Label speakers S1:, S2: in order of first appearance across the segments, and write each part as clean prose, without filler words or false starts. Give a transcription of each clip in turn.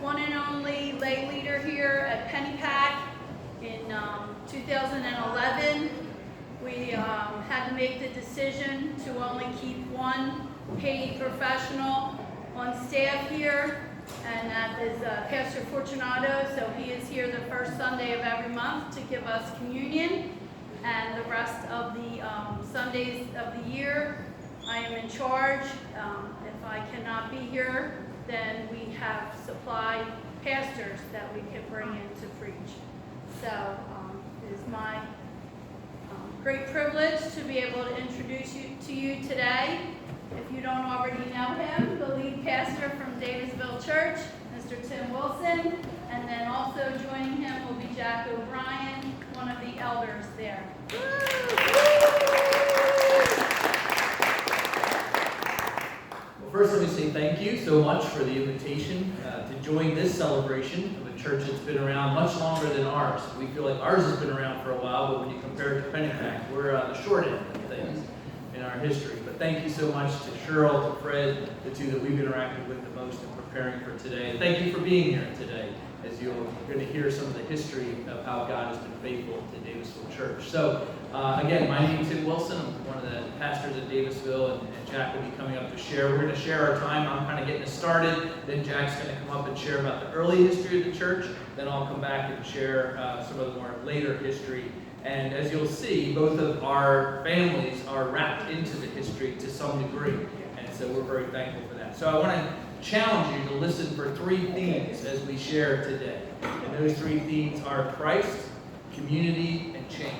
S1: one and only lay leader here at Pennepack in 2011. We had to make the decision to only keep one paid professional on staff here, and that is Pastor Fortunato. So he is here the first Sunday of every month to give us communion, and the rest of the Sundays of the year I am in charge. If I cannot be here, then we have supply pastors that we can bring in to preach. So it is my great privilege to be able to introduce you to you today. If you don't already know him, the lead pastor from Davisville Church, Mr. Tim Wilson, and then also joining him will be Jack O'Brien, one of the elders there.
S2: First, let me say thank you so much for the invitation to join this celebration of a church that's been around much longer than ours. We feel like ours has been around for a while, but when you compare it to Pennepack, we're on the short end of things in our history. But thank you so much to Cheryl, to Fred, the two that we've interacted with the most in preparing for today. And thank you for being here today, as you're going to hear some of the history of how God has been faithful to Davisville Church. So, again, my name is Tim Wilson. I'm one of the pastors at Davisville, and Jack will be coming up to share. We're going to share our time. I'm kind of getting us started. Then Jack's going to come up and share about the early history of the church. Then I'll come back and share some of the more later history. And as you'll see, both of our families are wrapped into the history to some degree. And so we're very thankful for that. So I want to challenge you to listen for three themes as we share today. And those three themes are Christ, community, and change.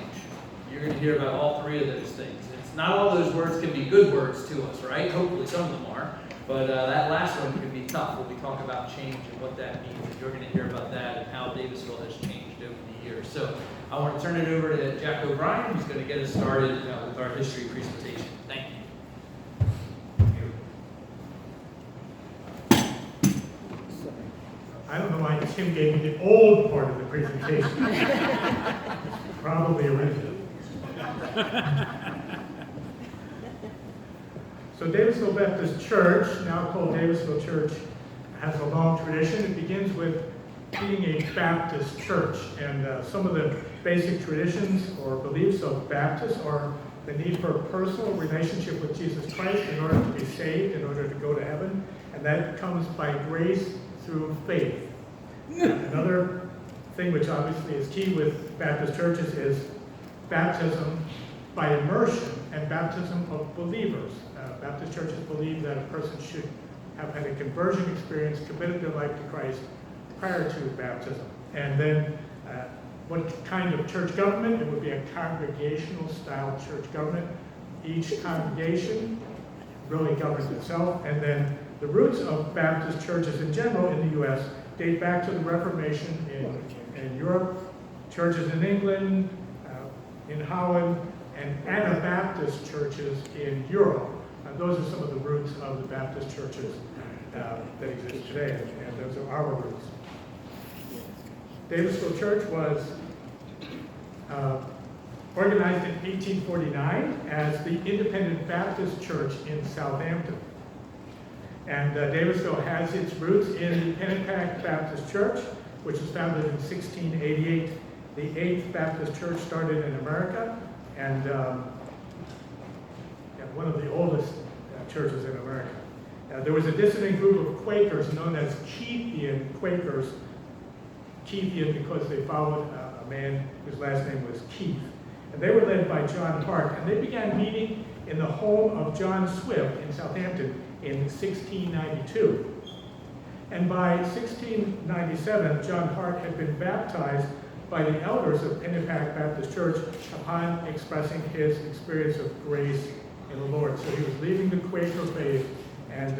S2: You're going to hear about all three of those things. It's not all those words can be good words to us, right? Hopefully some of them are. But that last one can be tough when we talk about change and what that means. And you're going to hear about that and how Davisville has changed over the years. So I want to turn it over to Jack O'Brien, who's going to get us started with our history presentation. Thank you.
S3: I don't know why Tim gave me the old part of the presentation. Probably original. So Davidsville Baptist Church, now called Davisville Church, has a long tradition. It begins with being a Baptist church. And some of the basic traditions or beliefs of Baptists are the need for a personal relationship with Jesus Christ in order to be saved, in order to go to heaven. And that comes by grace through faith. Another thing which obviously is key with Baptist churches is baptism by immersion and baptism of believers. Baptist churches believe that a person should have had a conversion experience, committed their life to Christ prior to baptism. And then what kind of church government? It would be a congregational style church government. Each congregation really governs itself. And then the roots of Baptist churches in general in the U.S. date back to the Reformation in Europe, churches in England, in Holland, and Anabaptist churches in Europe. Those are some of the roots of the Baptist churches that exist today, and those are our roots. Davisville Church was organized in 1849 as the Independent Baptist Church in Southampton. And Davisville has its roots in the Pennepack Baptist Church, which was founded in 1688. The 8th Baptist Church started in America, and one of the oldest churches in America. There was a dissenting group of Quakers known as Keithian Quakers, Keithian because they followed a man whose last name was Keith. And they were led by John Hart, and they began meeting in the home of John Swift in Southampton in 1692. And by 1697, John Hart had been baptized by the elders of Pennepack Baptist Church upon expressing his experience of grace in the Lord. So he was leaving the Quaker faith and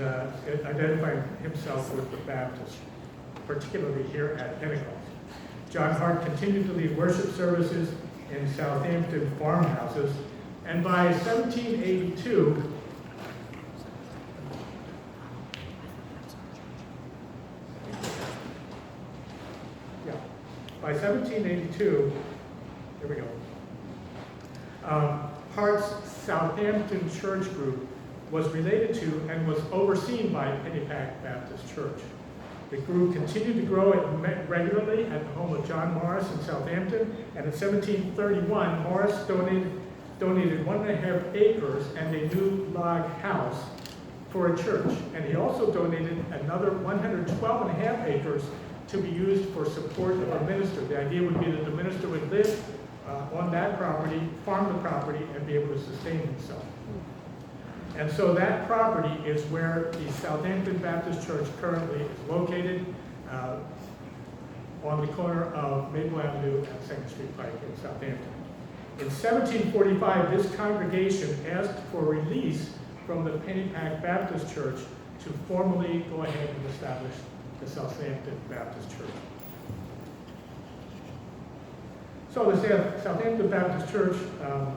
S3: identifying himself with the Baptists, particularly here at Pentecost. John Hart continued to lead worship services in Southampton farmhouses, and by 1782, here we go, Hart's Southampton church group was related to and was overseen by Pennepack Baptist Church. The group continued to grow and met regularly at the home of John Morris in Southampton, and in 1731, Morris donated 1.5 acres and a new log house for a church. And he also donated another 112.5 acres to be used for support of a minister. The idea would be that the minister would live on that property, farm the property, and be able to sustain himself. And so that property is where the Southampton Baptist Church currently is located, on the corner of Maple Avenue and 2nd Street Pike in Southampton. In 1745, this congregation asked for release from the Pennepack Baptist Church to formally go ahead and establish the Southampton Baptist Church. So the Southampton Baptist Church I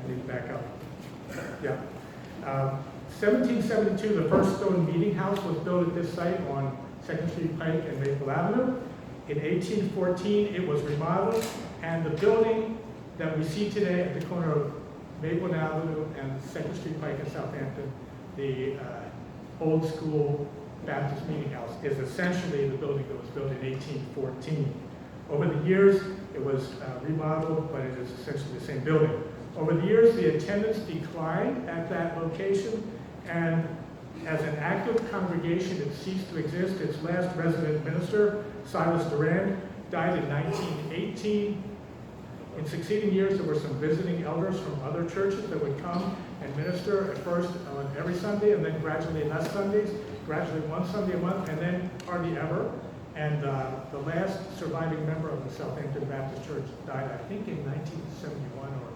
S3: need to back up. Yeah. 1772, the first stone meeting house was built at this site on 2nd Street Pike and Maple Avenue. In 1814, it was remodeled, and the building that we see today at the corner of Maple Avenue and 2nd Street Pike in Southampton, the old school Baptist meeting house, is essentially the building that was built in 1814. Over the years, it was remodeled, but it is essentially the same building. Over the years, the attendance declined at that location, and as an active congregation, it ceased to exist. Its last resident minister, Silas Durand, died in 1918. In succeeding years, there were some visiting elders from other churches that would come and minister, at first on every Sunday, and then gradually less Sundays, gradually one Sunday a month, and then hardly ever. And the last surviving member of the Southampton Baptist Church died, I think, in 1971, or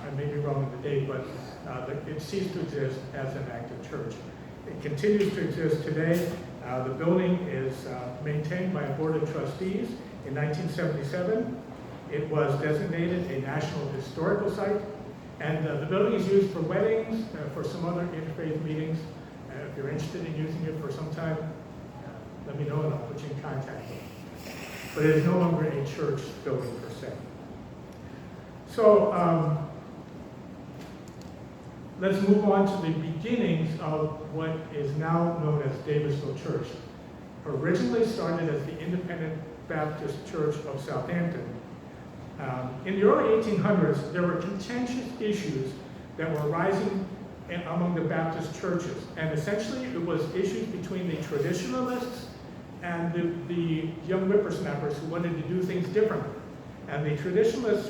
S3: I may be wrong in the date, but it ceased to exist as an active church. It continues to exist today. The building is maintained by a board of trustees. In 1977, it was designated a National Historical Site, and the building is used for weddings, for some other interfaith meetings. If you're interested in using it for some time, let me know and I'll put you in contact with it. But it is no longer a church building per se. So let's move on to the beginnings of what is now known as Davisville Church. Originally started as the Independent Baptist Church of Southampton. In the early 1800s, there were contentious issues that were rising among the Baptist churches. And essentially, it was issues between the traditionalists and the young whippersnappers who wanted to do things differently. And the traditionalists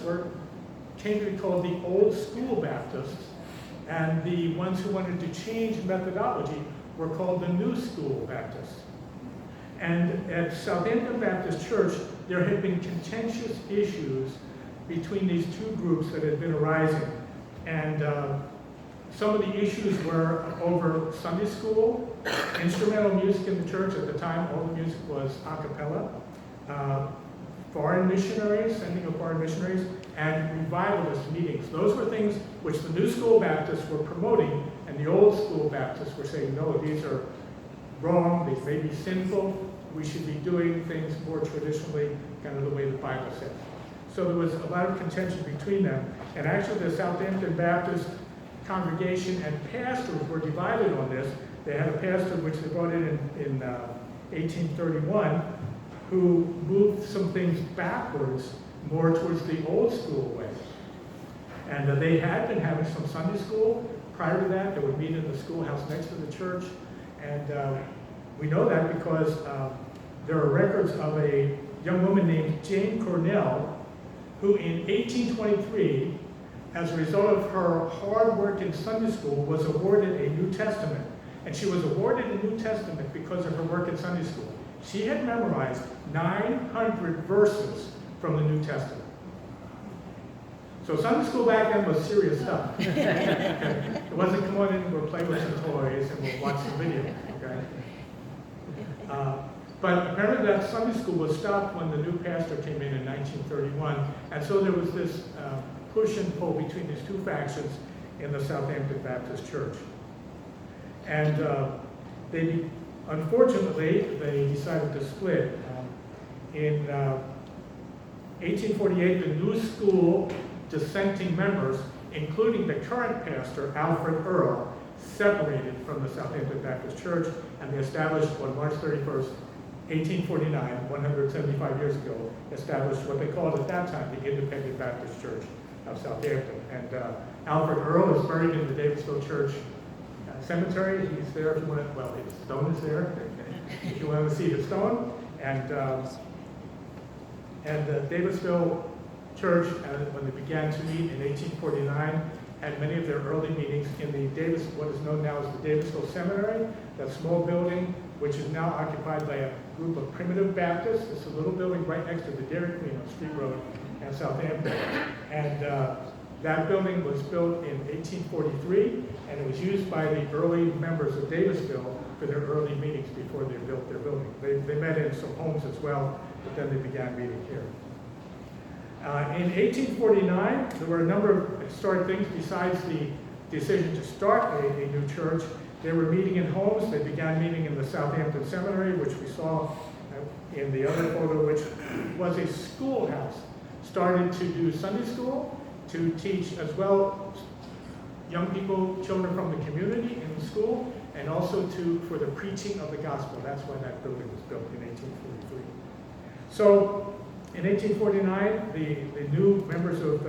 S3: came to be called the Old School Baptists, and the ones who wanted to change methodology were called the New School Baptists. And at Southampton Baptist Church, there had been contentious issues between these two groups that had been arising. And some of the issues were over Sunday school, instrumental music in the church. At the time, all the music was a cappella, foreign missionaries, sending of foreign missionaries, and revivalist meetings. Those were things which the New School Baptists were promoting, and the Old School Baptists were saying, no, these are wrong, these may be sinful, we should be doing things more traditionally, kind of the way the Bible says. So there was a lot of contention between them, and actually the Southampton Baptist congregation and pastors were divided on this. They had a pastor which they brought in 1831 who moved some things backwards more towards the old school way. And they had been having some Sunday school. Prior to that, they would meet in the schoolhouse next to the church. And we know that because there are records of a young woman named Jane Cornell, who in 1823, as a result of her hard work in Sunday school, was awarded a New Testament. And she was awarded a New Testament because of her work in Sunday school. She had memorized 900 verses from the New Testament. So Sunday school back then was serious stuff. It wasn't come on in, we'll play with some toys and we'll watch some video, okay? But apparently that Sunday school was stopped when the new pastor came in 1931. And so there was this push and pull between these two factions in the Southampton Baptist Church. And unfortunately, they decided to split. In 1848, the New School dissenting members including the current pastor, Alfred Earl, separated from the Southampton Baptist Church, and they established on March 31st, 1849, 175 years ago, established what they called at that time the Independent Baptist Church of Southampton. And Alfred Earl is buried in the Davidsville Church cemetery. He's there if you want to, well, his stone is there, if you want to see the stone. And the Davisville Church, when they began to meet in 1849, had many of their early meetings in the what is known now as the Davisville Seminary, that small building which is now occupied by a group of primitive Baptists. It's a little building right next to the Dairy Queen on Street Road in Southampton. And that building was built in 1843, and it was used by the early members of Davisville for their early meetings before they built their building. They met in some homes as well, but then they began meeting here. In 1849, there were a number of historic things besides the decision to start a new church. They were meeting in homes. They began meeting in the Southampton Seminary, which we saw in the other photo, which was a schoolhouse. Started to do Sunday school, to teach as well young people, children from the community in the school, and also for the preaching of the gospel. That's why that building was built in 1843. So in 1849, the new members of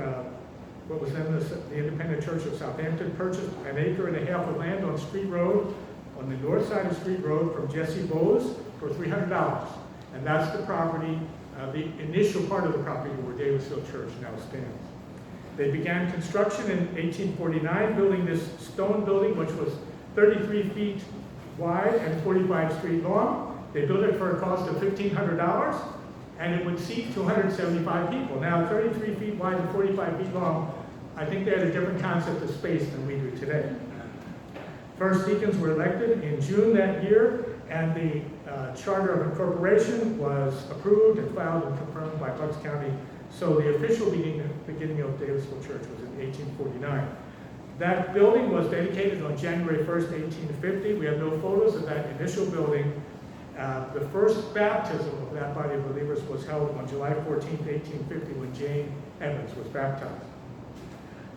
S3: what was then the Independent Church of Southampton purchased an acre and a half of land on Street Road, on the north side of Street Road, from Jesse Bowes for $300. And that's the property, the initial part of the property where Davisville Church now stands. They began construction in 1849, building this stone building, which was 33 feet wide and 45 feet long. They built it for a cost of $1,500, and it would seat 275 people. Now, 33 feet wide and 45 feet long, I think they had a different concept of space than we do today. First deacons were elected in June that year, and the charter of incorporation was approved and filed and confirmed by Bucks County. So the official beginning of Davisville Church was in 1849. That building was dedicated on January 1st, 1850. We have no photos of that initial building. The first baptism of that body of believers was held on July 14th, 1850, when Jane Evans was baptized.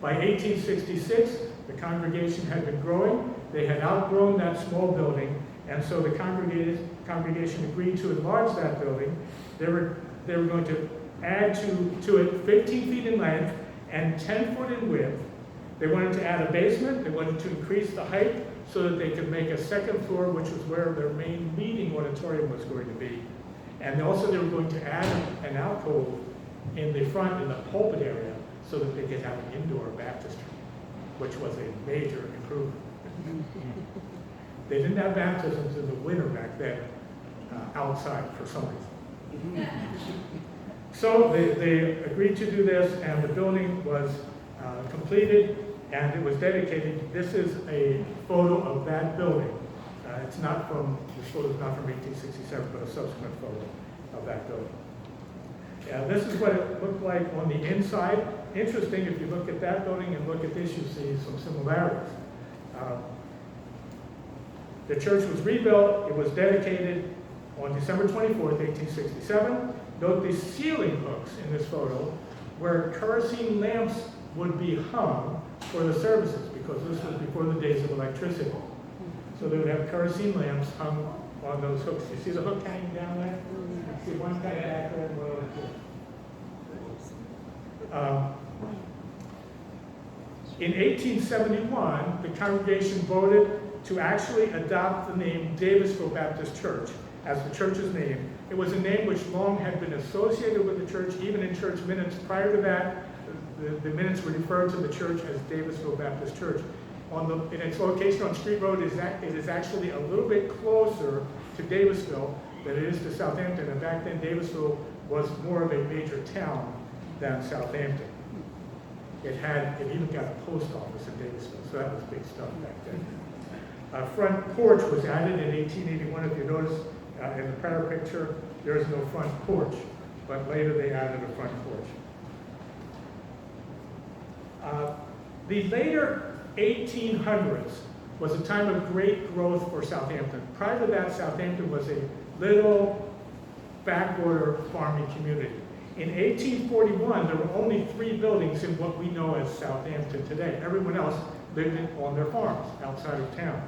S3: By 1866, the congregation had been growing. They had outgrown that small building, and so the congregation agreed to enlarge that building. They were going to add to it 15 feet in length and 10 foot in width. They wanted to add a basement. They wanted to increase the height so that they could make a second floor, which was where their main meeting auditorium was going to be. And also they were going to add an alcove in the front, in the pulpit area, so that they could have an indoor baptistry, which was a major improvement. They didn't have baptisms in the winter back then, outside for some reason. So they agreed to do this, and the building was completed, and it was dedicated. This is a photo of that building. This photo is not from 1867, but a subsequent photo of that building. This is what it looked like on the inside. Interesting, if you look at that building and look at this, you see some similarities. The church was rebuilt. It was dedicated on December 24th, 1867. Note the ceiling hooks in this photo where kerosene lamps would be hung for the services, because this was before the days of electricity. So they would have kerosene lamps hung on those hooks. You see the hook hanging down there? You see one kind of back there and one over here. In 1871, the congregation voted to actually adopt the name Davisville Baptist Church as the church's name. It was a name which long had been associated with the church. Even in church minutes prior to that, the minutes were referred to the church as Davisville Baptist Church. In its location on Street Road, it is actually a little bit closer to Davisville than it is to Southampton. And back then, Davisville was more of a major town than Southampton. It even got a post office in Davisville, so that was big stuff back then. A front porch was added in 1881. If you notice in the prior picture, there is no front porch, but later they added a front porch. The later 1800s was a time of great growth for Southampton. Prior to that, Southampton was a little backwater farming community. In 1841, there were only 3 buildings in what we know as Southampton today. Everyone else lived on their farms outside of town.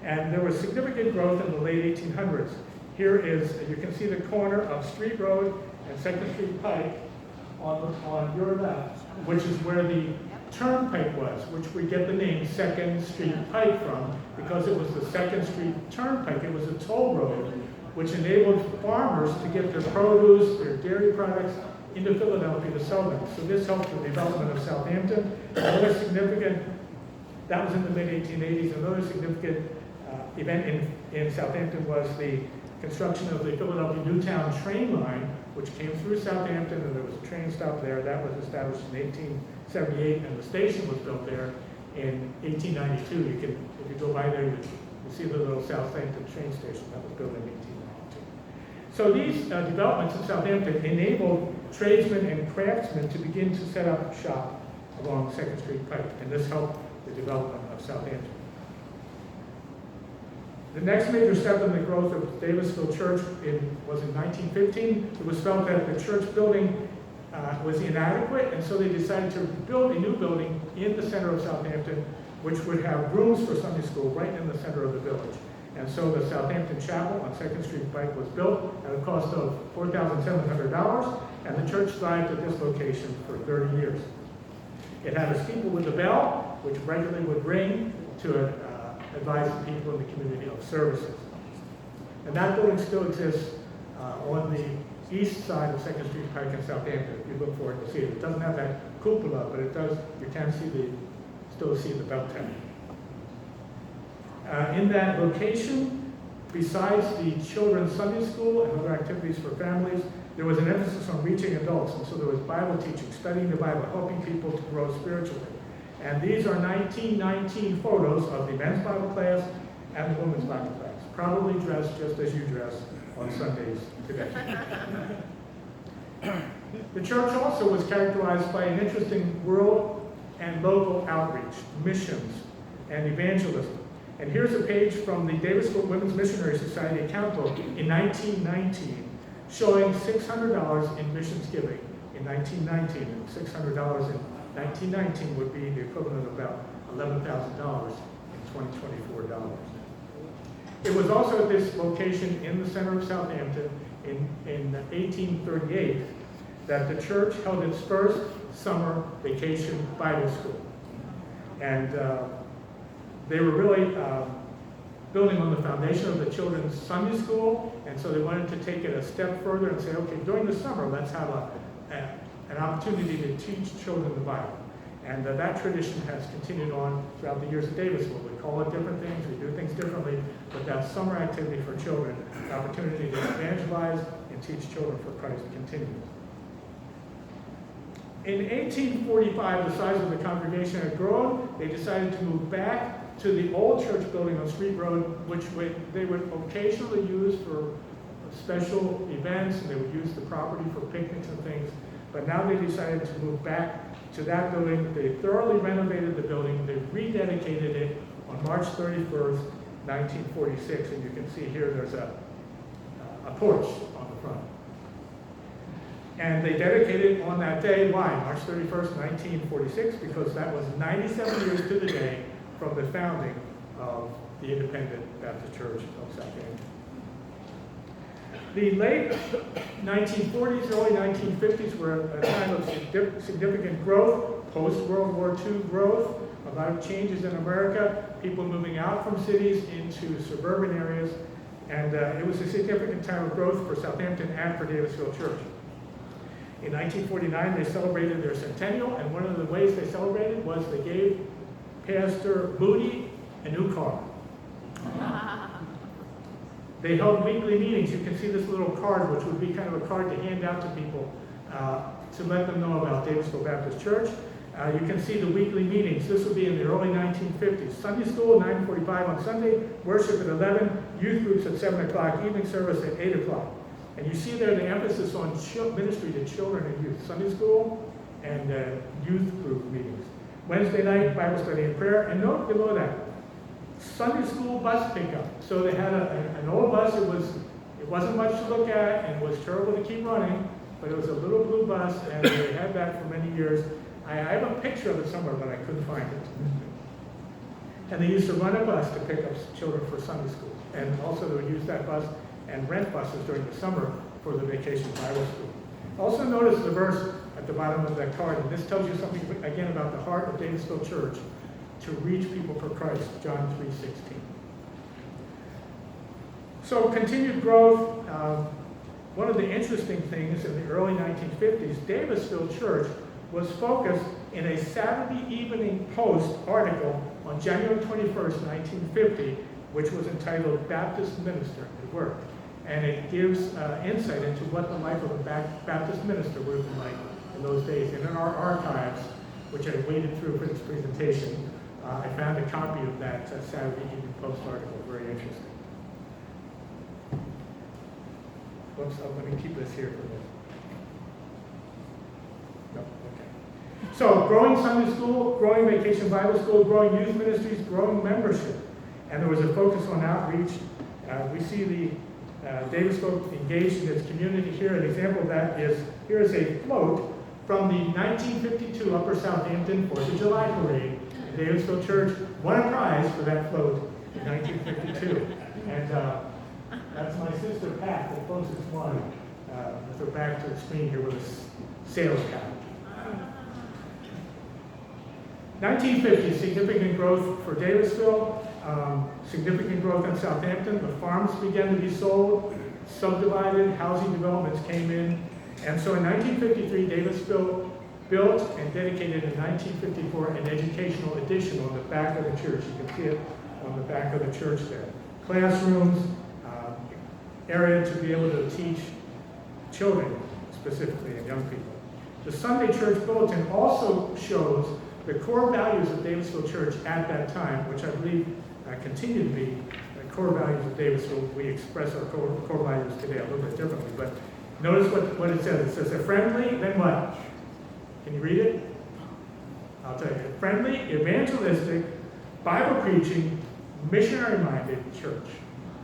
S3: And there was significant growth in the late 1800s. Here is, you can see the corner of Street Road and 2nd Street Pike on your left, which is where the turnpike was, which we get the name 2nd Street Pike from, because it was the 2nd Street Turnpike. It was a toll road, which enabled farmers to get their produce, their dairy products, into Philadelphia to sell them. So this helped the development of Southampton. Another significant, that was in the mid-1880s, another significant event in Southampton was the construction of the Philadelphia Newtown train line, which came through Southampton, and there was a train stop there. That was established in 1878, and the station was built there in 1892. If you go by there, you see the little Southampton train station that was built in 1892. So these developments in Southampton enabled tradesmen and craftsmen to begin to set up shop along 2nd Street Pike, and this helped the development of Southampton. The next major step in the growth of Davisville Church was in 1915. It was felt that the church building was inadequate, and so they decided to build a new building in the center of Southampton, which would have rooms for Sunday school right in the center of the village. And so the Southampton Chapel on 2nd Street Pike was built at a cost of $4,700, and the church thrived at this location for 30 years. It had a steeple with a bell, which regularly would ring to advise the people in the community of services. And that building still exists on the east side of 2nd Street Pike in Southampton. If you look for it, you'll see it. It doesn't have that cupola, but it does, you can still see the bell tower. In that location, besides the children's Sunday school and other activities for families, there was an emphasis on reaching adults. And so there was Bible teaching, studying the Bible, helping people to grow spiritually. And these are 1919 photos of the men's Bible class and the women's Bible class, probably dressed just as you dress on Sundays today. The church also was characterized by an interesting world and local outreach, missions, and evangelism. And here's a page from the Davisville Women's Missionary Society account book in 1919, showing $600 in missions giving in 1919, and $600 in 1919 would be the equivalent of about $11,000 in 2024 dollars. It was also at this location in the center of Southampton in 1838 that the church held its first summer vacation Bible school. And they were really building on the foundation of the children's Sunday school, and so they wanted to take it a step further and say, okay, during the summer, let's have an opportunity to teach children the Bible. And that tradition has continued on throughout the years of Davisville. We call it different things, we do things differently, but that summer activity for children, the opportunity to evangelize and teach children for Christ continues. In 1845, the size of the congregation had grown. They decided to move back to the old church building on Street Road, which they would occasionally use for special events, and they would use the property for picnics and things. But now they decided to move back to that building. They thoroughly renovated the building. They rededicated it on March 31st, 1946. And you can see here there's a porch on the front. And they dedicated it on that day. Why? March 31st, 1946, because that was 97 years to the day from the founding of the Independent Baptist Church of Southampton. The late 1940s, early 1950s were a time of significant growth, post-World War II growth, a lot of changes in America, people moving out from cities into suburban areas, and it was a significant time of growth for Southampton and for Davisville Church. In 1949, they celebrated their centennial, and one of the ways they celebrated was they gave Pastor Moody a new car. They held weekly meetings. You can see this little card, which would be kind of a card to hand out to people to let them know about Davisville Baptist Church. You can see the weekly meetings. This would be in the early 1950s. Sunday school, 9:45 on Sunday, worship at 11, youth groups at 7 o'clock, evening service at 8 o'clock. And you see there the emphasis on ministry to children and youth, Sunday school and youth group meetings. Wednesday night, Bible study and prayer. And note below that, Sunday school bus pickup. So they had an old bus. It wasn't much to look at and was terrible to keep running. but it was a little blue bus, and they had that for many years. I have a picture of it somewhere, but I couldn't find it. And they used to run a bus to pick up children for Sunday school. And also they would use that bus and rent buses during the summer for the vacation Bible school. Also notice the verse at the bottom of that card, and this tells you something again about the heart of Davidsville Church to reach people for Christ, John 3:16. So continued growth. One of the interesting things in the early 1950s, Davisville Church was focused in a Saturday Evening Post article on January 21st, 1950, which was entitled Baptist Minister at Work. And it gives insight into what the life of a Baptist minister would have been like in those days. And in our archives, which I waded through for this presentation, I found a copy of that Saturday Evening Post article. Very interesting. Whoops, I'm going to keep this here for a minute. No, okay. So, growing Sunday school, growing Vacation Bible School, growing youth ministries, growing membership. And there was a focus on outreach. We see the Davisville engaged in its community here. An example of that is, here is a float from the 1952 Upper Southampton 4th of July parade. The Davidsville Church won a prize for that float in 1952. And that's my sister Pat, the closest one, with her back to the screen here with a sales cap. 1950, significant growth for Davisville, significant growth in Southampton. The farms began to be sold, subdivided, housing developments came in. And so in 1953, Davisville built and dedicated in 1954 an educational addition on the back of the church. You can see it on the back of the church there. Classrooms, area to be able to teach children specifically and young people. The Sunday Church Bulletin also shows the core values of Davisville Church at that time, which I believe continue to be the core values of Davisville. We express our core values today a little bit differently, but notice what it says. It says a friendly, then what? Can you read it? I'll tell you. Friendly, evangelistic, Bible preaching, missionary-minded church.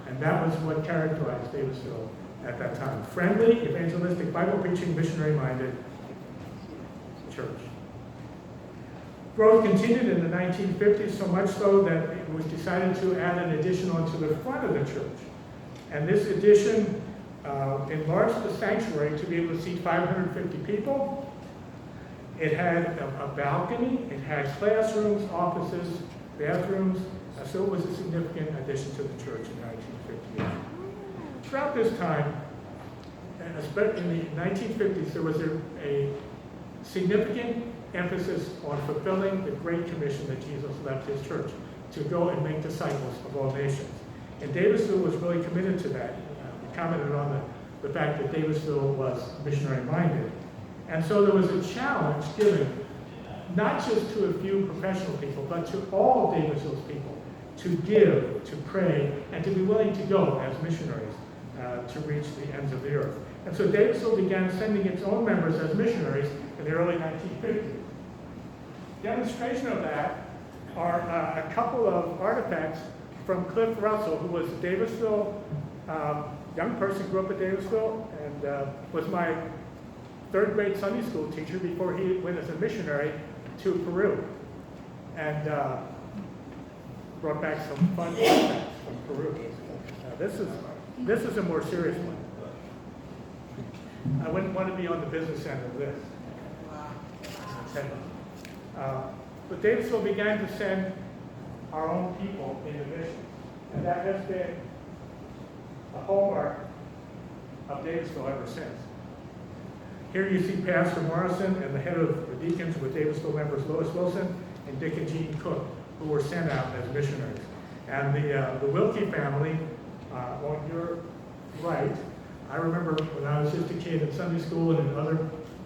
S3: And that was what characterized Davisville at that time. Friendly, evangelistic, Bible preaching, missionary-minded church. Growth continued in the 1950s, so much so that it was decided to add an addition onto the front of the church. And this addition enlarged the sanctuary to be able to seat 550 people. It had a balcony, it had classrooms, offices, bathrooms, so it was a significant addition to the church in 1958. Throughout this time, and especially in the 1950s, there was a significant emphasis on fulfilling the Great Commission that Jesus left his church, to go and make disciples of all nations. And Davisville was really committed to that. We commented on the fact that Davisville was missionary-minded. And so there was a challenge given, not just to a few professional people, but to all of Davisville's people, to give, to pray, and to be willing to go as missionaries to reach the ends of the earth. And so Davisville began sending its own members as missionaries in the early 1950s. Demonstration of that are a couple of artifacts from Cliff Russell, who was a Davisville young person, grew up at Davisville, and was my third grade Sunday school teacher before he went as a missionary to Peru. And brought back some fun artifacts from Peru. This is a more serious one. I wouldn't want to be on the business end of this. But Davisville began to send our own people into mission. And that has been a hallmark of Davisville ever since. Here you see Pastor Morrison and the head of the deacons with Davisville members Lois Wilson and Dick and Jean Cook, who were sent out as missionaries. And the Wilkie family, on your right, I remember when I was just a kid in Sunday school and in other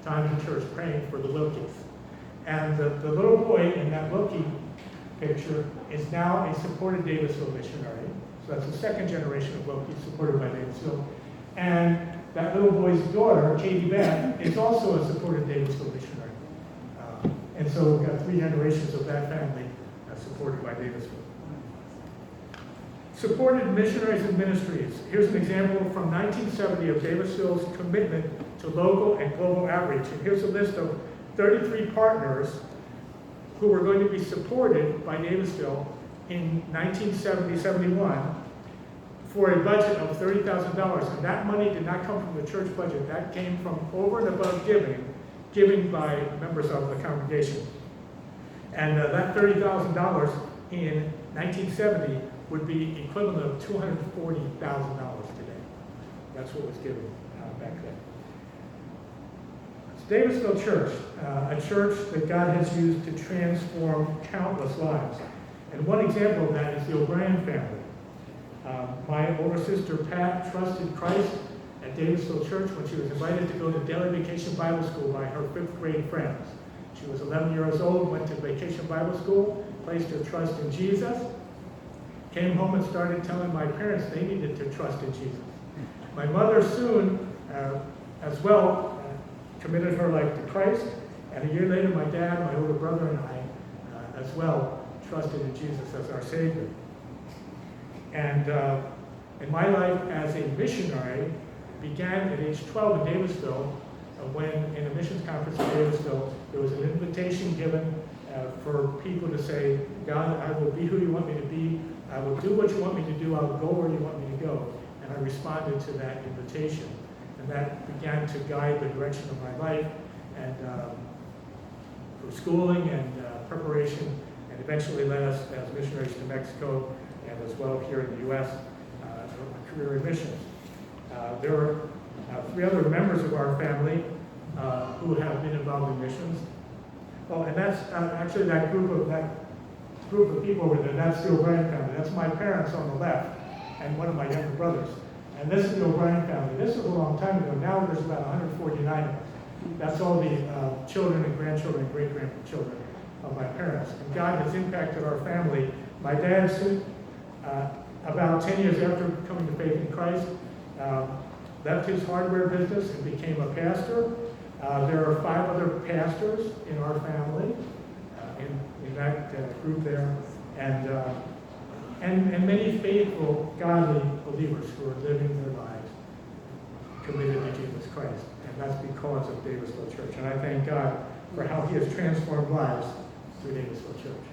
S3: times in church praying for the Wilkies. And the little boy in that Wilkie picture is now a supported Davisville missionary. So that's the second generation of Wilkies supported by Davisville. And that little boy's daughter, Katie Beth, is also a supported Davisville missionary. And so we've got 3 generations of that family supported by Davisville. Supported missionaries and ministries. Here's an example from 1970 of Davisville's commitment to local and global outreach. And here's a list of 33 partners who were going to be supported by Davisville in 1970-71 for a budget of $30,000. And that money did not come from the church budget. That came from over and above giving by members of the congregation. And that $30,000 in 1970 would be equivalent of $240,000 today. That's what was given back then. It's Davisville Church, a church that God has used to transform countless lives. And one example of that is the O'Brien family. My older sister Pat trusted Christ at Davidsville Church when she was invited to go to daily vacation Bible school by her 5th grade friends. She was 11 years old, went to vacation Bible school, placed her trust in Jesus, came home and started telling my parents they needed to trust in Jesus. My mother soon, as well, committed her life to Christ, and a year later my dad, my older brother, and I, as well, trusted in Jesus as our Savior. And in my life as a missionary began at age 12 in Davisville, when in a missions conference in Davisville, there was an invitation given for people to say, God, I will be who you want me to be. I will do what you want me to do. I will go where you want me to go. And I responded to that invitation. And that began to guide the direction of my life and for schooling and preparation, and eventually led us as missionaries to Mexico and as well here in the U.S. A career in missions. There are 3 other members of our family who have been involved in missions. Oh, and that's actually that group of people over there. That's the O'Brien family. That's my parents on the left and one of my younger brothers. And this is the O'Brien family. This was a long time ago. Now there's about 149 of us. That's all the children and grandchildren and great-grandchildren of my parents. And God has impacted our family. My dad, about 10 years after coming to faith in Christ, left his hardware business and became a pastor. There are 5 other pastors in our family, in that group there, and many faithful, godly believers who are living their lives committed to Jesus Christ. And that's because of Davisville Church. And I thank God for how He has transformed lives through Davisville Church.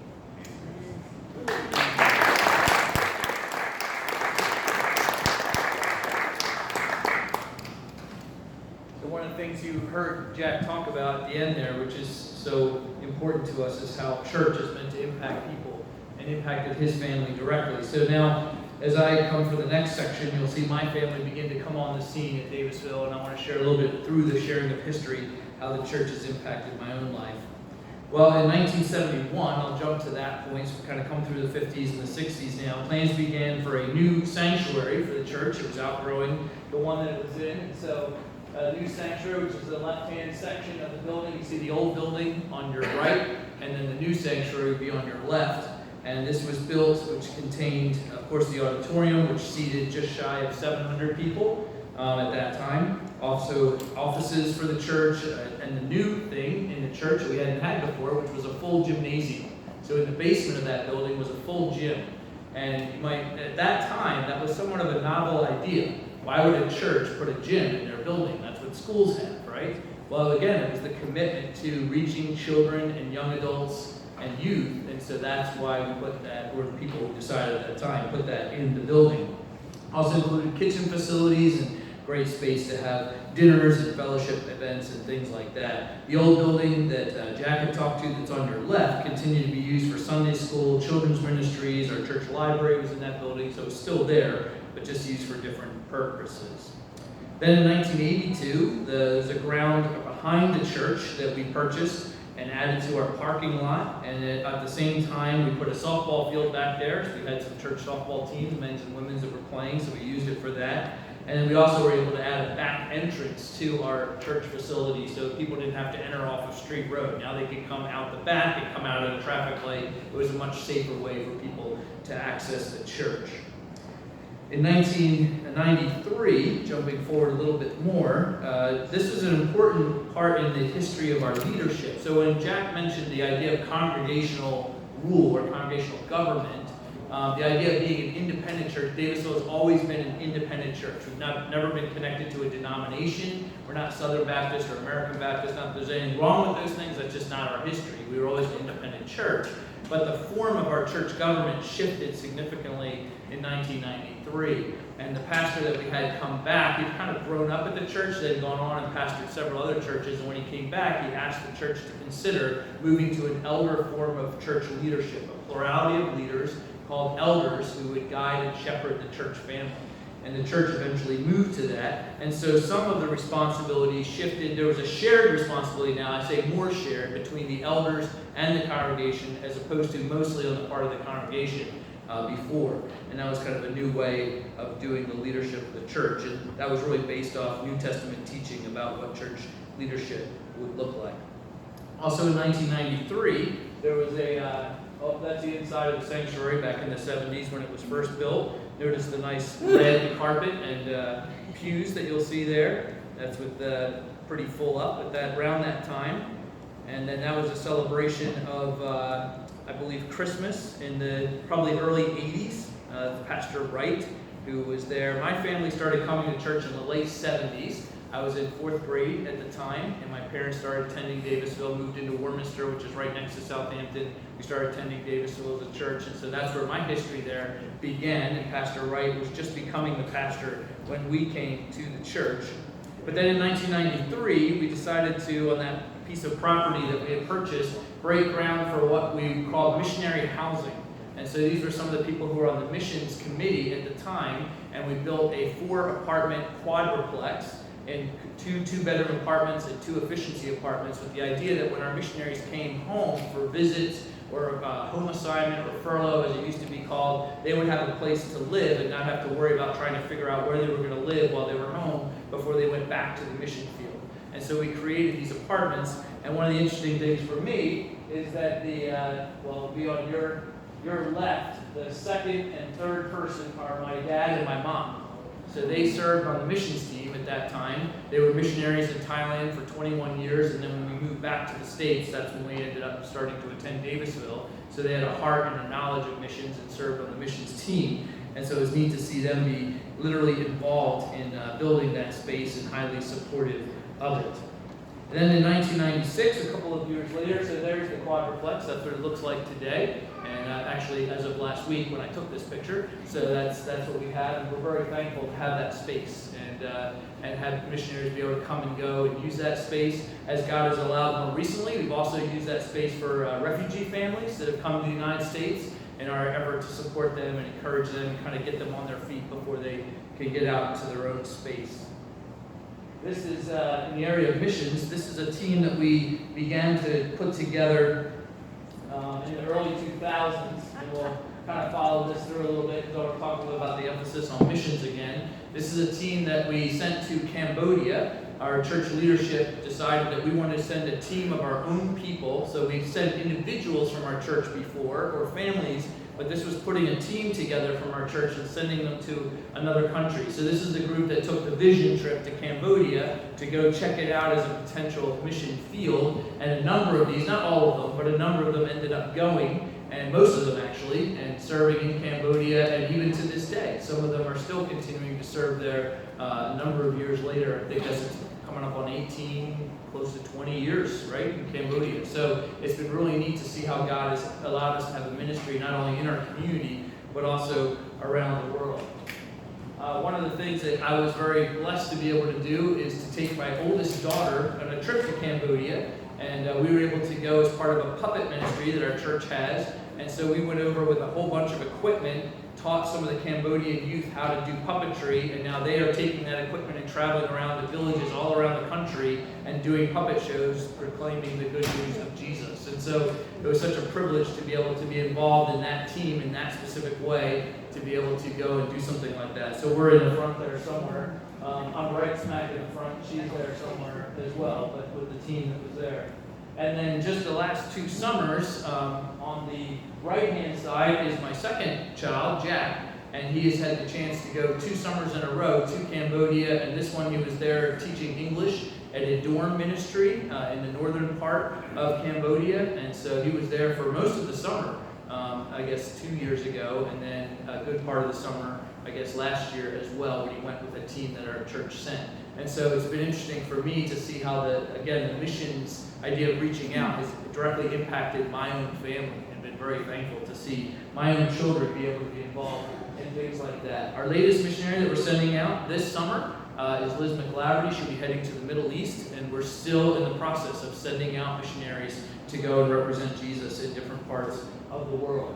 S2: One of the things you heard Jack talk about at the end there, which is so important to us, is how church is meant to impact people and impacted his family directly. So now, as I come for the next section, you'll see my family begin to come on the scene at Davisville, and I want to share a little bit through the sharing of history, how the church has impacted my own life. Well, in 1971, I'll jump to that point, so we kind of come through the 50s and the 60s now. Plans began for a new sanctuary for the church. It was outgrowing the one that it was in, and so a new sanctuary, which is the left-hand section of the building. You see the old building on your right, and then the new sanctuary would be on your left. And this was built, which contained, of course, the auditorium, which seated just shy of 700 people at that time. Also, offices for the church, and the new thing in the church that we hadn't had before, which was a full gymnasium. So in the basement of that building was a full gym. And you might, at that time, that was somewhat of a novel idea. Why would a church put a gym in their building? That's what schools have, right? Well, again, it was the commitment to reaching children and young adults and youth, and so that's why we put that, or people decided at that time, put that in the building. Also included kitchen facilities and great space to have dinners and fellowship events and things like that. The old building that Jack had talked to that's on your left continued to be used for Sunday school, children's ministries. Our church library was in that building, so it's still there, but just used for different purposes. Then in 1982, there's a ground behind the church that we purchased and added to our parking lot. And at the same time, we put a softball field back there. So we had some church softball teams, men's and women's, that were playing, so we used it for that. And then we also were able to add a back entrance to our church facility so people didn't have to enter off of Street Road. Now they could come out the back and come out of the traffic light. It was a much safer way for people to access the church. In 1993, jumping forward a little bit more, this was an important part in the history of our leadership. So when Jack mentioned the idea of congregational rule or congregational government, the idea of being an independent church. Davisville has always been an independent church. We've never been connected to a denomination. We're not Southern Baptist or American Baptist. Not that there's anything wrong with those things. That's just not our history. We were always an independent church. But the form of our church government shifted significantly in 1993. And the pastor that we had come back, he'd kind of grown up at the church, then gone on and pastored several other churches. And when he came back, he asked the church to consider moving to an elder form of church leadership, a plurality of leaders called elders who would guide and shepherd the church family. And the church eventually moved to that. And so some of the responsibilities shifted. There was a shared responsibility now, I say more shared, between the elders and the congregation as opposed to mostly on the part of the congregation before. And that was kind of a new way of doing the leadership of the church. And that was really based off New Testament teaching about what church leadership would look like. Also in 1993, there was that's the inside of the sanctuary back in the 70s when it was first built. Notice the nice red carpet and pews that you'll see there. That's with pretty full up around that time. And then that was a celebration of, I believe, Christmas in the probably early 80s. Pastor Wright, who was there. My family started coming to church in the late 70s. I was in 4th grade at the time, and my parents started attending Davisville, moved into Warminster, which is right next to Southampton. We started attending Davisville as a church, and so that's where my history there began, and Pastor Wright was just becoming the pastor when we came to the church. But then in 1993, we decided to, on that piece of property that we had purchased, break ground for what we called missionary housing. And so these were some of the people who were on the missions committee at the time, and we built a 4-apartment quadruplex and 2 two-bedroom apartments and 2 efficiency apartments with the idea that when our missionaries came home for visits or home assignment or furlough, as it used to be called, they would have a place to live and not have to worry about trying to figure out where they were going to live while they were home before they went back to the mission field. And so we created these apartments, and one of the interesting things for me is that it'll be on your left, the second and third person are my dad and my mom. So they served on the missions team at that time. They were missionaries in Thailand for 21 years, and then when we moved back to the States, that's when we ended up starting to attend Davisville. So they had a heart and a knowledge of missions and served on the missions team. And so it was neat to see them be literally involved in building that space and highly supportive of it. And then in 1996, a couple of years later, so there's the quadruplex. That's what it looks like today. And actually, as of last week when I took this picture, so that's what we have. And we're very thankful to have that space and have missionaries be able to come and go and use that space as God has allowed more recently. We've also used that space for refugee families that have come to the United States in our effort to support them and encourage them and kind of get them on their feet before they can get out into their own space. This is in the area of missions. This is a team that we began to put together in the early 2000s. And we'll kind of follow this through a little bit. So we'll talk a little about the emphasis on missions again. This is a team that we sent to Cambodia. Our church leadership decided that we wanted to send a team of our own people. So we sent individuals from our church before, or families, but this was putting a team together from our church and sending them to another country. So this is the group that took the vision trip to Cambodia to go check it out as a potential mission field. And a number of these, not all of them, but a number of them ended up going, and most of them actually, and serving in Cambodia, and even to this day. Some of them are still continuing to serve there a number of years later. I think that's coming up on 18, close to 20 years, right, in Cambodia. So it's been really neat to see how God has allowed us to have a ministry not only in our community, but also around the world. One of the things that I was very blessed to be able to do is to take my oldest daughter on a trip to Cambodia, and we were able to go as part of a puppet ministry that our church has. And so we went over with a whole bunch of equipment, taught some of the Cambodian youth how to do puppetry, and now they are taking that equipment and traveling around the villages all around the country and doing puppet shows proclaiming the good news of Jesus. And so it was such a privilege to be able to be involved in that team in that specific way, to be able to go and do something like that. So we're in the front there somewhere. I'm right smack in the front. She's there somewhere as well, but with the team that was there. And then just the last 2 summers, on the right-hand side is my second child, Jack, and he has had the chance to go 2 summers in a row to Cambodia, and this one he was there teaching English at a dorm ministry in the northern part of Cambodia, and so he was there for most of the summer I guess 2 years ago, and then a good part of the summer, I guess last year as well, when he went with a team that our church sent. And so it's been interesting for me to see how the missions idea of reaching out has directly impacted my own family, and been very thankful to see my own children be able to be involved in things like that. Our latest missionary that we're sending out this summer is Liz McLaverty. She'll be heading to the Middle East, and we're still in the process of sending out missionaries to go and represent Jesus in different parts of the world.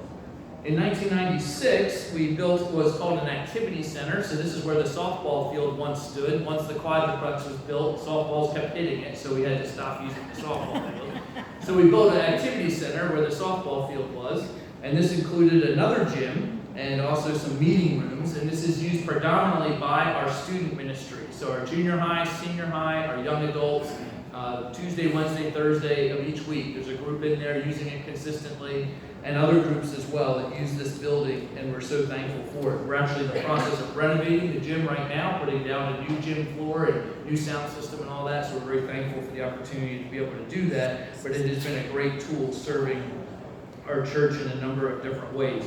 S2: In 1996, we built what was called an activity center. So this is where the softball field once stood. Once the quadruplex was built, softballs kept hitting it, so we had to stop using the softball field. So we built an activity center where the softball field was, and this included another gym and also some meeting rooms, and this is used predominantly by our student ministry. So our junior high, senior high, our young adults, Tuesday, Wednesday, Thursday of each week. There's a group in there using it consistently, and other groups as well that use this building, and we're so thankful for it. We're actually in the process of renovating the gym right now, putting down a new gym floor and new sound system and all that, so we're very thankful for the opportunity to be able to do that, but it has been a great tool serving our church in a number of different ways.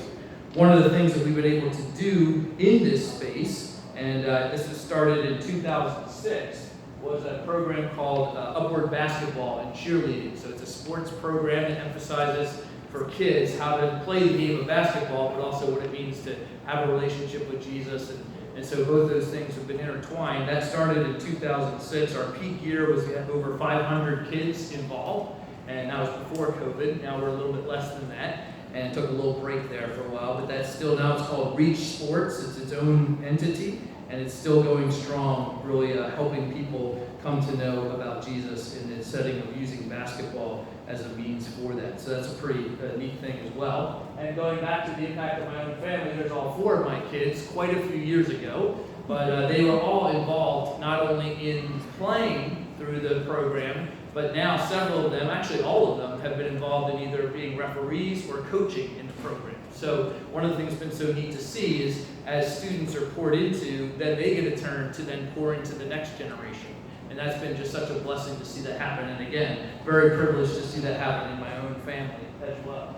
S2: One of the things that we've been able to do in this space, and this was started in 2006, was a program called Upward Basketball and Cheerleading. So it's a sports program that emphasizes for kids how to play the game of basketball, but also what it means to have a relationship with Jesus. And so both those things have been intertwined. That started in 2006. Our peak year was we had over 500 kids involved, and that was before COVID. Now we're a little bit less than that, and took a little break there for a while, but that's still, now it's called Reach Sports. It's its own entity, and it's still going strong, really helping people come to know about Jesus in the setting of using basketball as a means for that. So that's a pretty neat thing as well. And going back to the impact of my own family, there's all 4 of my kids quite a few years ago, but they were all involved not only in playing through the program, but now several of them, actually all of them, have been involved in either being referees or coaching in the program. So one of the things that's been so neat to see is as students are poured into, then they get a turn to then pour into the next generation. And that's been just such a blessing to see that happen. And again, very privileged to see that happen in my own family as well.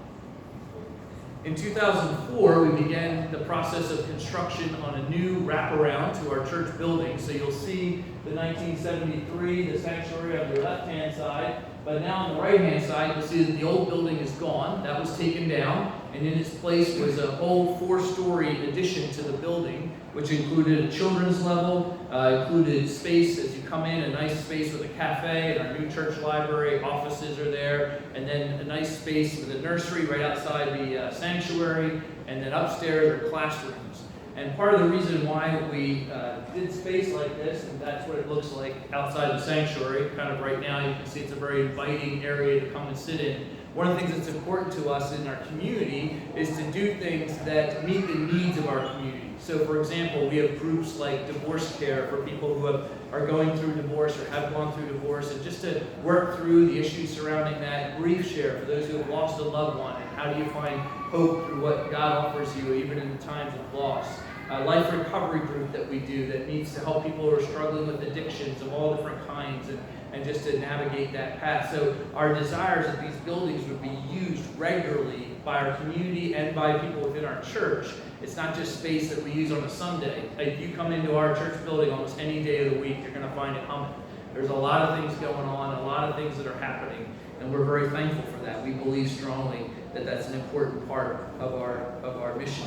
S2: In 2004, we began the process of construction on a new wraparound to our church building. So you'll see the 1973, the sanctuary on the left-hand side, but now on the right-hand side, you'll see that the old building is gone. That was taken down, and in its place was a whole 4-story addition to the building, which included a children's level, included space as you come in, a nice space with a cafe, and our new church library, offices are there, and then a nice space with a nursery right outside the sanctuary, and then upstairs are classrooms. And part of the reason why we did space like this, and that's what it looks like outside the sanctuary, kind of right now, you can see it's a very inviting area to come and sit in. One of the things that's important to us in our community is to do things that meet the needs of our community. So for example, we have groups like divorce care for people who are going through divorce or have gone through divorce, and just to work through the issues surrounding that. Grief share for those who have lost a loved one, and how do you find hope through what God offers you even in the times of loss. Life recovery group that we do that needs to help people who are struggling with addictions of all different kinds, and just to navigate that path. So our desire is that these buildings would be used regularly by our community and by people within our church. It's not just space that we use on a Sunday. If you come into our church building almost any day of the week, you're going to find it humming. There's a lot of things going on, a lot of things that are happening, and we're very thankful for that. We believe strongly that that's an important part of our mission.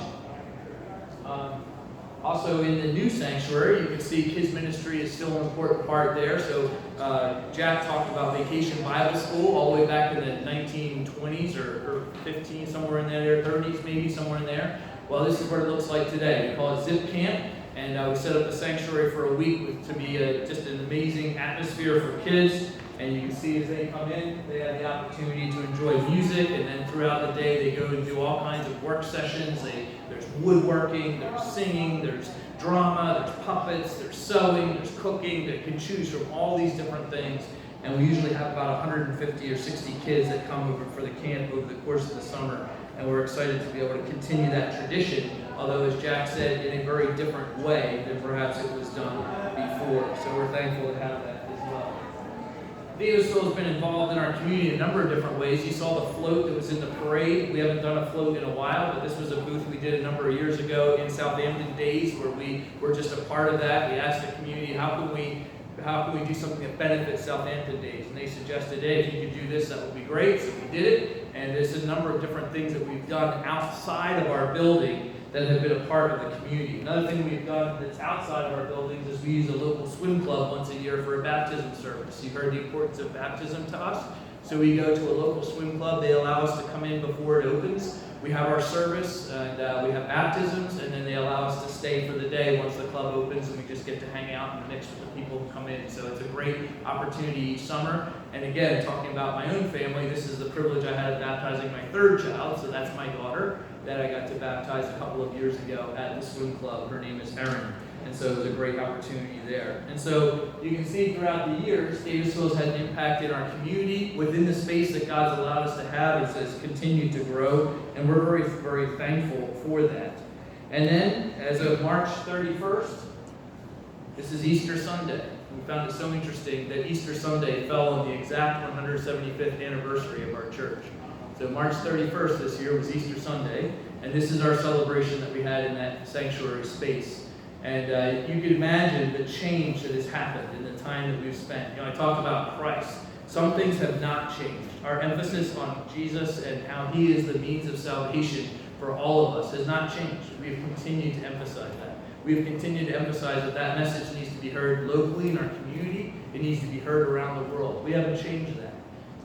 S2: Also in the new sanctuary, you can see kids ministry is still an important part there. So Jack talked about Vacation Bible School all the way back in the 1920s or 15, somewhere in there, 30s maybe, somewhere in there. Well, this is what it looks like today. We call it Zip Camp, and we set up the sanctuary for a week to be just an amazing atmosphere for kids. And you can see as they come in, they have the opportunity to enjoy music, and then throughout the day they go and do all kinds of work sessions. There's woodworking, there's singing, there's drama, there's puppets, there's sewing, there's cooking. They can choose from all these different things. And we usually have about 150 or 60 kids that come over for the camp over the course of the summer. And we're excited to be able to continue that tradition, although as Jack said, in a very different way than perhaps it was done before. So we're thankful to have that as well. Davisville has been involved in our community in a number of different ways. You saw the float that was in the parade. We haven't done a float in a while, but this was a booth we did a number of years ago in Southampton Days where we were just a part of that. We asked the community, how can we do something that benefits Southampton Days? And they suggested, hey, if you could do this, that would be great. So we did it. And there's a number of different things that we've done outside of our building that have been a part of the community. Another thing we've done that's outside of our buildings is we use a local swim club once a year for a baptism service. You've heard the importance of baptism to us. So we go to a local swim club. They allow us to come in before it opens. We have our service, and we have baptisms, and then they allow us to stay for the day once the club opens, and we just get to hang out and mix with the people who come in. So it's a great opportunity each summer. And again, talking about my own family, this is the privilege I had of baptizing my third child, so that's my daughter that I got to baptize a couple of years ago at the swim club. Her name is Erin. And so it was a great opportunity there. And so you can see throughout the years, Davisville has had an impact in our community within the space that God's allowed us to have. It has continued to grow, and we're very, very thankful for that. And then, as of March 31st, this is Easter Sunday. We found it so interesting that Easter Sunday fell on the exact 175th anniversary of our church. So March 31st this year was Easter Sunday, and this is our celebration that we had in that sanctuary space. And you can imagine the change that has happened in the time that we've spent. You know, I talk about Christ. Some things have not changed. Our emphasis on Jesus and how he is the means of salvation for all of us has not changed. We've continued to emphasize that. We've continued to emphasize that that message needs to be heard locally in our community. It needs to be heard around the world. We haven't changed that.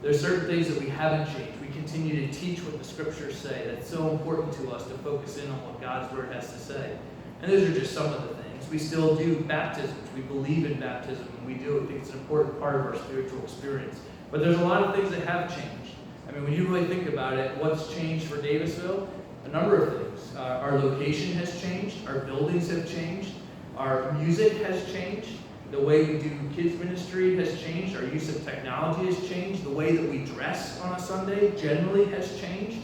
S2: There's certain things that we haven't changed. We continue to teach what the scriptures say. That's so important to us to focus in on what God's word has to say. And those are just some of the things. We still do baptisms. We believe in baptism, and we do. I think it's an important part of our spiritual experience. But there's a lot of things that have changed. I mean, when you really think about it, what's changed for Davisville? A number of things. Our location has changed. Our buildings have changed. Our music has changed. The way we do kids ministry has changed. Our use of technology has changed. The way that we dress on a Sunday generally has changed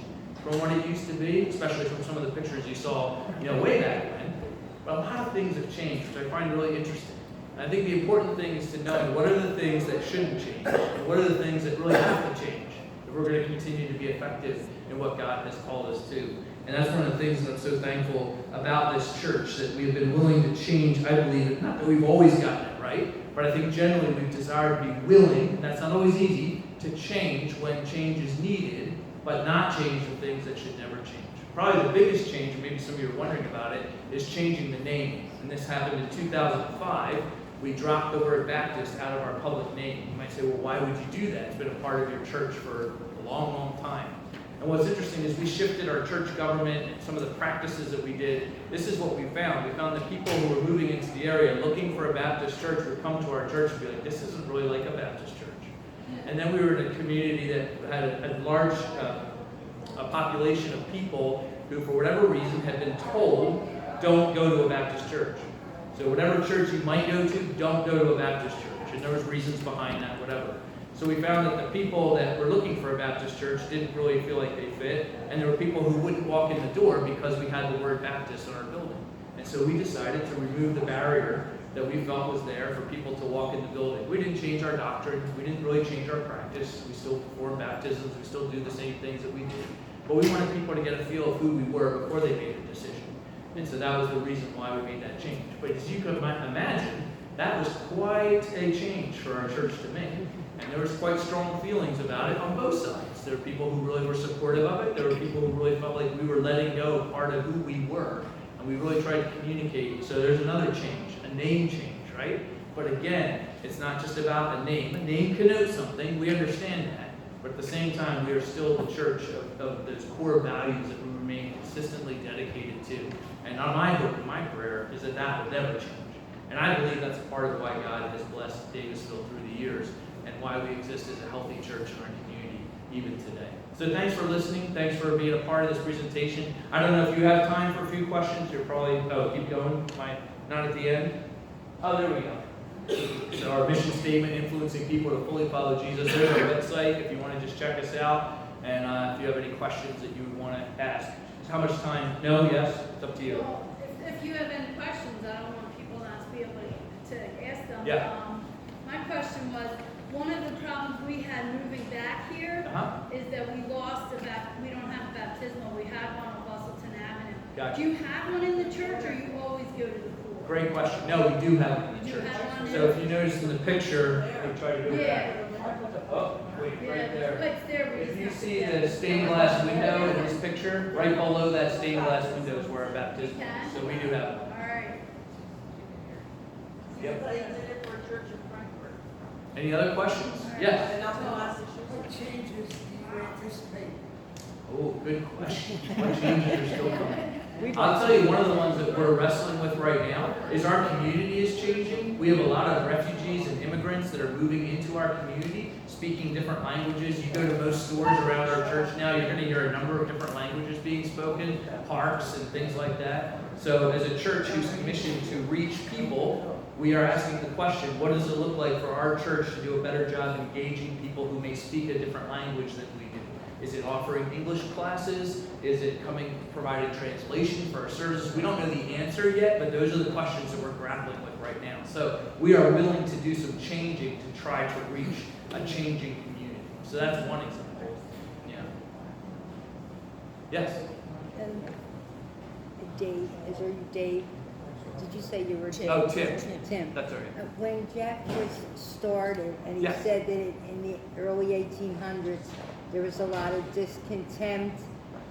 S2: from what it used to be, especially from some of the pictures you saw, way back when. But a lot of things have changed, which I find really interesting. And I think the important thing is to know what are the things that shouldn't change, and what are the things that really have to change if we're going to continue to be effective in what God has called us to. And that's one of the things that I'm so thankful about this church, that we've been willing to change, I believe, not that we've always gotten it right, but I think generally we've desired to be willing, and that's not always easy, to change when change is needed, but not change the things that should never change. Probably the biggest change, and maybe some of you are wondering about it, is changing the name. And this happened in 2005. We dropped the word Baptist out of our public name. You might say, well, why would you do that? It's been a part of your church for a long, long time. And what's interesting is we shifted our church government and some of the practices that we did. This is what we found. We found that people who were moving into the area looking for a Baptist church would come to our church and be like, this isn't really like a Baptist church. And then we were in a community that had a large a population of people who, for whatever reason, had been told, don't go to a Baptist church. So whatever church you might go to, don't go to a Baptist church. And there was reasons behind that, whatever. So we found that the people that were looking for a Baptist church didn't really feel like they fit. And there were people who wouldn't walk in the door because we had the word Baptist on our building. And so we decided to remove the barrier that we felt was there for people to walk in the building. We didn't change our doctrine. We didn't really change our practice. We still perform baptisms. We still do the same things that we did. But we wanted people to get a feel of who we were before they made a decision. And so that was the reason why we made that change. But as you can imagine, that was quite a change for our church to make. And there was quite strong feelings about it on both sides. There were people who really were supportive of it. There were people who really felt like we were letting go of part of who we were. And we really tried to communicate. So there's another change, a name change, right? But again, it's not just about a name. A name connotes something. We understand that. But at the same time, we are still the church of those core values that we remain consistently dedicated to. And my hope and my prayer is that that will never change. And I believe that's a part of why God has blessed Davisville through the years and why we exist as a healthy church in our community even today. So thanks for listening. Thanks for being a part of this presentation. I don't know if you have time for a few questions. You're probably, keep going. Not at the end. Oh, there we go. So our mission statement, influencing people to fully follow Jesus. There's our website if you want to just check us out. And if you have any questions that you would want to ask. How much time? No? Yes? It's up to you.
S1: Well, if you have any questions, I don't want people not to be able to ask them.
S2: Yeah.
S1: My question was, one of the problems we had moving back here is that we lost we don't have a baptismal. We had one on Bustleton Avenue.
S2: Gotcha.
S1: Do you have one in the church, or you always go to the pool?
S2: Great question. No, we do have one in the
S1: You
S2: church.
S1: have one
S2: So if you notice in the picture, we try to go
S1: Yeah.
S2: back. Oh, wait,
S1: Yeah,
S2: right
S1: the
S2: there.
S1: place there where
S2: If you
S1: sit.
S2: see the stained glass window in this picture, right below that stained glass window is where our baptism is. So we do have one.
S1: All right.
S2: Yep.
S4: They did it for a church in Frankfurt.
S2: Any other questions? Yes.
S4: And I'm not sure.
S5: What changes do you anticipate?
S2: Oh, good question. What changes are still coming? I'll tell you, one of the ones that we're wrestling with right now is our community is changing. We have a lot of refugees and immigrants that are moving into our community, speaking different languages. You go to most stores around our church now, you're going to hear a number of different languages being spoken, parks and things like that. So as a church who's commissioned to reach people, we are asking the question, what does it look like for our church to do a better job engaging people who may speak a different language than we do? Is it offering English classes? Is it providing translation for our services? We don't know the answer yet, but those are the questions that we're grappling with right now. So we are willing to do some changing to try to reach a changing community. So that's one example. Yeah. Yes?
S6: Dave, is there Dave? Did you say you were Tim?
S2: Oh, Tim.
S6: Tim.
S2: That's all right.
S6: When Jack was started, and he
S2: Yes.
S6: said that in the early 1800s, there was a lot of discontent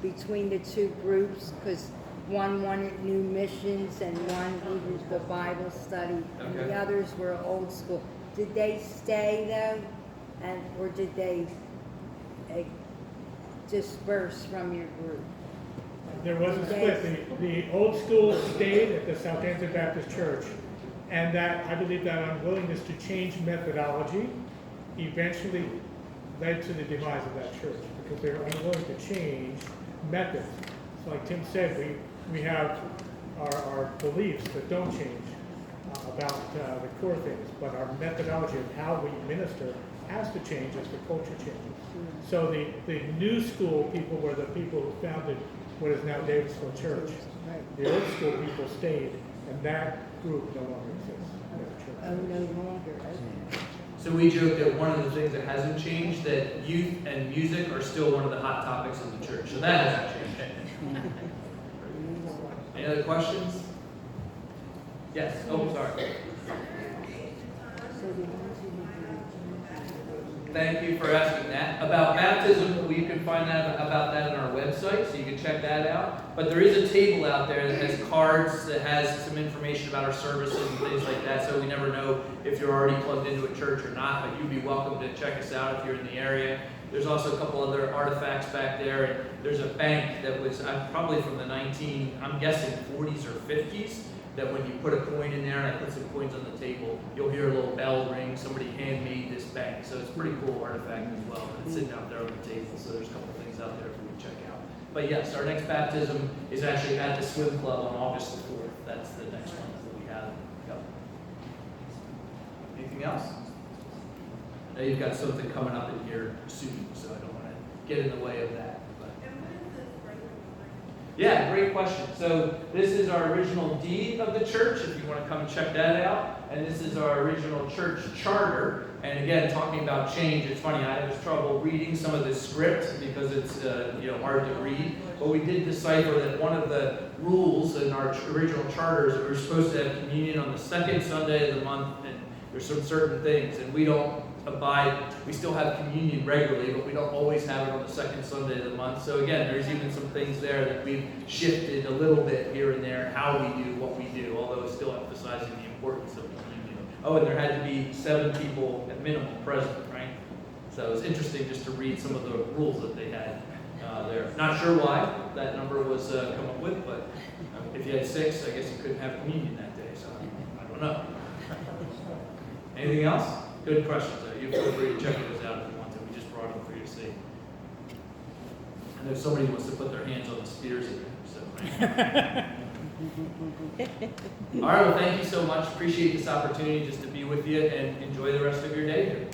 S6: between the two groups because one wanted new missions and one needed the Bible study, and
S2: Okay.
S6: the others were old school. Did they stay though, or did they disperse from your group?
S3: There was a split. The old school stayed at the Southampton Baptist Church, and that, I believe that unwillingness to change methodology eventually led to the demise of that church, because they were unwilling to change methods. So like Tim said, we have our beliefs that don't change about the core things, but our methodology of how we minister has to change as the culture changes. So the new school people were the people who founded what is now Davidsville Church.
S6: Right.
S3: The old school people stayed, and that group no longer exists in that church.
S6: Oh, no longer. Okay.
S2: So we joke that one of the things that hasn't changed, that youth and music are still one of the hot topics of the church. So that hasn't changed. Any other questions? Yes. Oh, sorry.
S6: So the ones who
S2: Thank you for asking that. About baptism, we can find out about that on our website, so you can check that out. But there is a table out there that has cards that has some information about our services and things like that, so we never know if you're already plugged into a church or not, but you'd be welcome to check us out if you're in the area. There's also a couple other artifacts back there, and there's a bank that was probably from the I'm guessing 40s or 50s, that when you put a coin in there, and I put some coins on the table, you'll hear a little bell ring. Somebody handmade this bank, so it's a pretty cool artifact as well. And it's sitting out there on the table, so there's a couple things out there for you to check out. But yes, our next baptism is actually at the swim club on August the 4th. That's the next one that we have. Anything else? Now you've got something coming up in here soon, so I don't want to get in the way of that. Yeah, great question. So this is our original deed of the church, if you want to come and check that out. And this is our original church charter. And again, talking about change, it's funny, I was trouble reading some of this script because it's hard to read. But we did decipher that one of the rules in our original charter is that we're supposed to have communion on the second Sunday of the month, and there's some certain things. And we don't we still have communion regularly, but we don't always have it on the second Sunday of the month. So again, there's even some things there that we've shifted a little bit here and there, how we do what we do, although it's still emphasizing the importance of communion. Oh, and there had to be 7 people at minimum present, right? So it's interesting just to read some of the rules that they had there. Not sure why that number was come up with, but if you had 6, I guess you couldn't have communion that day, so I don't know. Anything else? Good questions. You feel free to check those out if you want to. We just brought them for you to see. I know somebody wants to put their hands on the spears in there. So. All right. Well, thank you so much. Appreciate this opportunity just to be with you, and enjoy the rest of your day here.